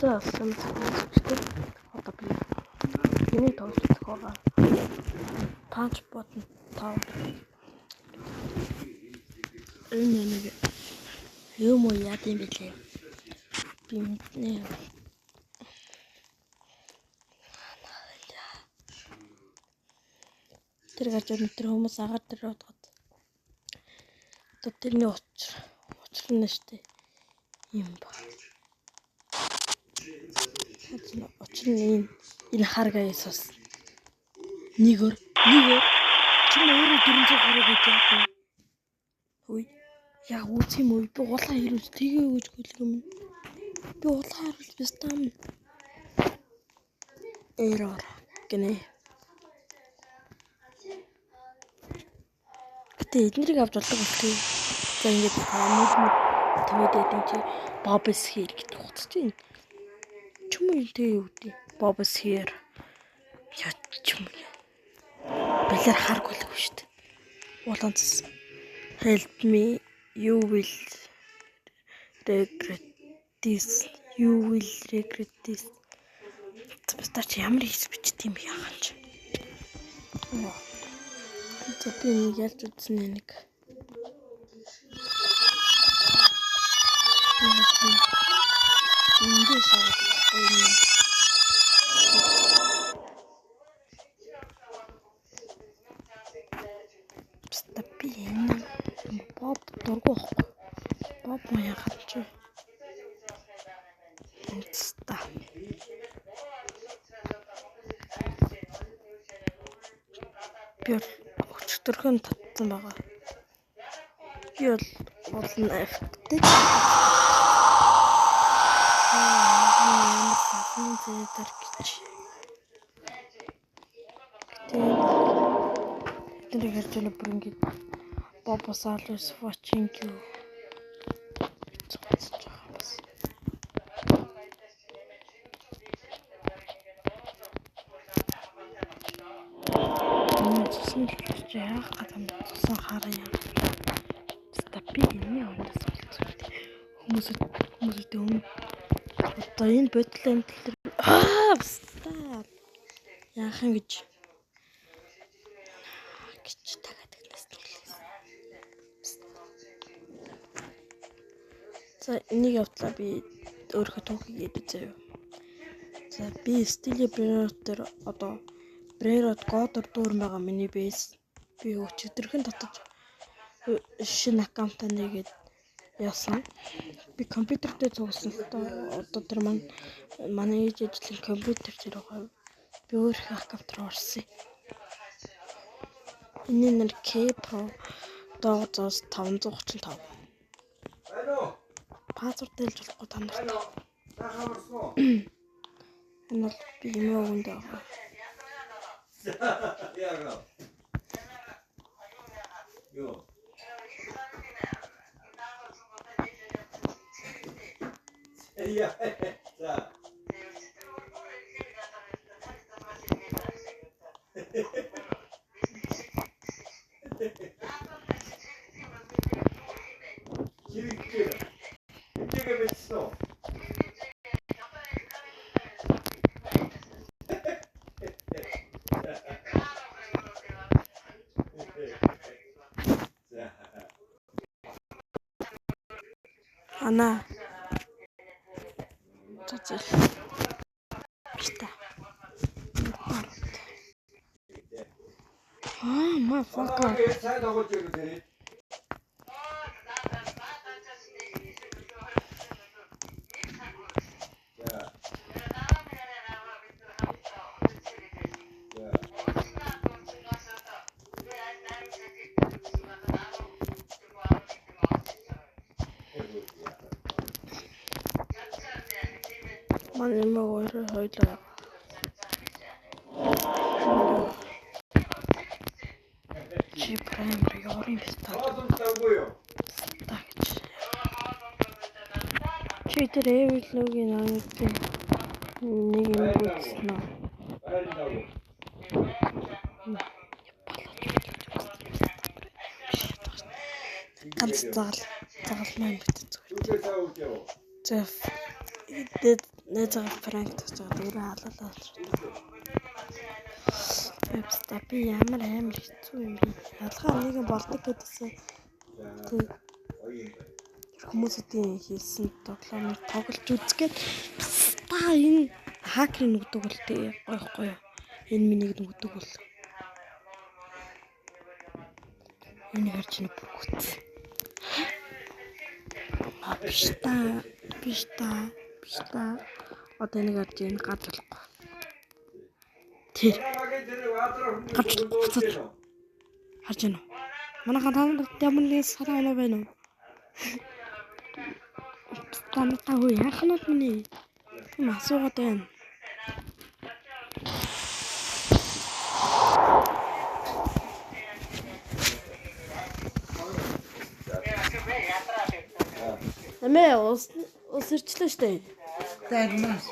За сайн зөвчтэй. Одоо би миний тоглох зохиогоо панч ботон 5. Энэ нэг юм уу яа гэм бэлээ. Би мэднэ. Тэр гарч өнтер хүмүүс агаар дээр бодгод. Одоо тэрний учир нь штэ юм ба. Учир нь энэ харгаа Иесус. Нэгөр чи өөрөө 400 гэж яах вэ? Хөөе. Яа үүс юм уу? Би улаан хэрүүж тгээ өгч гүйлэх юм. Би улаан хэрүүж бистам. Error гэнэ. Гэтэ эднэрийг авч болдог болтой. За ингэж мод төвөдөд энэ чи Bob's Here гэдэг утгач юм. Чүм юм тэг юу гэдэг. Bob's Here. Яа чүм. Билэр харгүй л шүү дээ. Улаан цэс. Help me, you will regret this. You will regret this. Бистач ямар их бичт юм яагач. За би нэг ялж үзсэн нэг. Эндээс авах юм. Би энэ Боб дургу ахгүй. Боб маяг хавч. Инста. Би өчтөрхөн татсан байгаа. Би бол эффекттэй. Тэр гарч ирэх бүр ингэ Bob's always watching you. Яах гэдэг тусан хараа яа. Стапи энэ ондос болчихсон. Хүмүүсд юм. Одоо энэ бодлоо амтлэр стап. Яах юм гэж тагаад гэнэс төлсөн. За энийг явуулаа би өөрөө түүхийгээд үзээ. За би стили брерот дээр одоо Брерот Годор дүүрэн байгаа миний бэйс. Би өчигдөрхөн татаж шинэ аккаунтаа нэгээд яасан. Би компьютер дээр зурсан л доо. Одоо тэр манай ээж ажлын компьютер дээр байгаа. Би өөрийнхөө аккаунтаар орсон. Энэ нэр K Pro доогоос 535. Пассворд хэлж болохгүй та нарт. Энэ бол би юм өгөнд байгаа. Yeah, go. Yeah. Ана. Цоцол. Писта. Мафака. Манай мөр хойлоо. Чи праймер ёрын пистол. Тагч. Чи тэр эвлогийн нэг юм үзсэн. Ганц загалмай бит зүгээр. За Найзаа пранк хийж байгаа дөрөв халаалаа. Хэвста би ямар амар хэцүү юм бэ? Ялгаа нэг болдог гэдээсээ хүмүүсийн хийсэн тоглоомыг тоглож үзгээд та энэ хакерын нүгдэг бол тээ гойхгүй юу? Энэ миний нүгдэг бол энэ харж нэг бүгд. Биш та. Одоо нэг ард энэ гадлахгүй. Тэр гарч харж байна уу? Манайхан таамаг нэг сараа байна уу? Тантай хөө яханууд миний юм асуугаад байна. Нэмээ ус ирчлээ штэ. Тагнаас.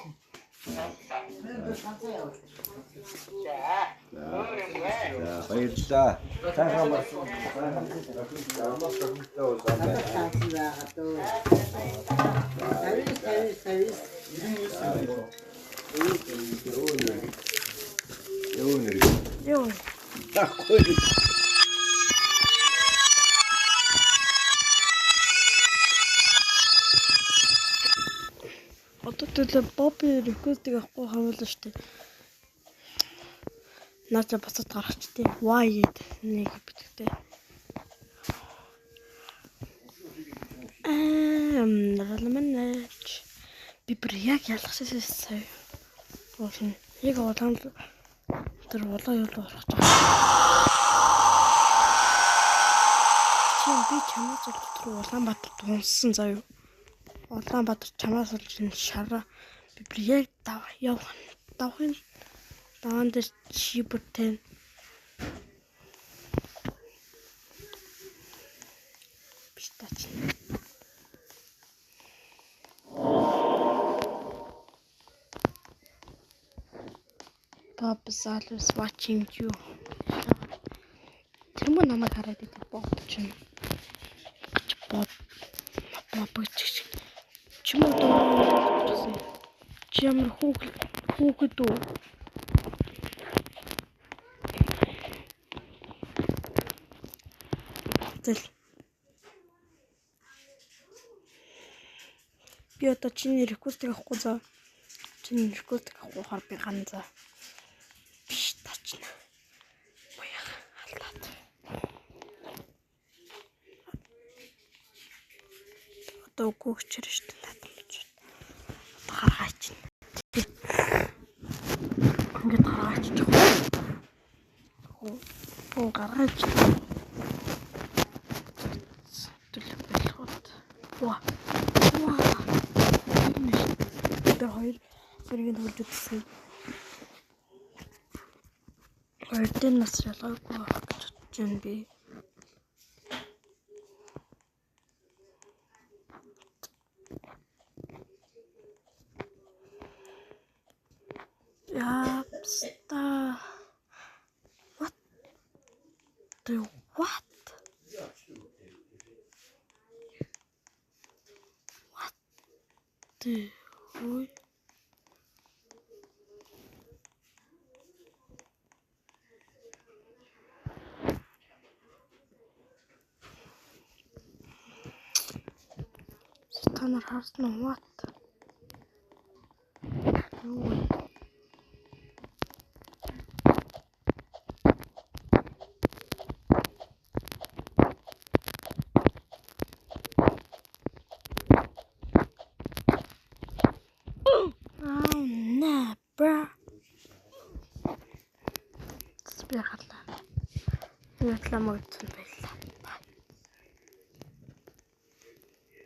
Баярлалаа. Ёо. Тахгүй. Одоо төлөө Бобби реквестийг авахгүй хавуулна штэ. Наач бацад гаргач тий. Why гэд нэг битгтэй. Романч би бүр яг ялгсан сая. Болно. Яг улаан тэр улаан юу орох гэж байна. Би чамаас л тэр Улаанбаатар тунсан заяа. Улаанбаатар чамаас л шараа би бүр яг давхын даван дээр шибэртэй. Пистач. Bob is always watching you. Тэр мөн намайг хараад идэх бодож байна. Bob чим одоо чимэр хүүхэд үү? Зэл. Би одоо чиний реквестийг авахгүй за. Чиний реквестийг авахаар би ганцаа. Биш тачна. Боёо халаад. Одоо гүгчэр штэ татмаж. Одоо гаргаач. Ингээд гаргаач. Оо гаргаач. Ваа. Тэр хоёр бүрийг хөлж утсан. Хоёрын нас ялгаагүй байх гэж бодож байна би. Япста. What? Ой. Станар харсан уу? What? Ой. Спирхала. Реклама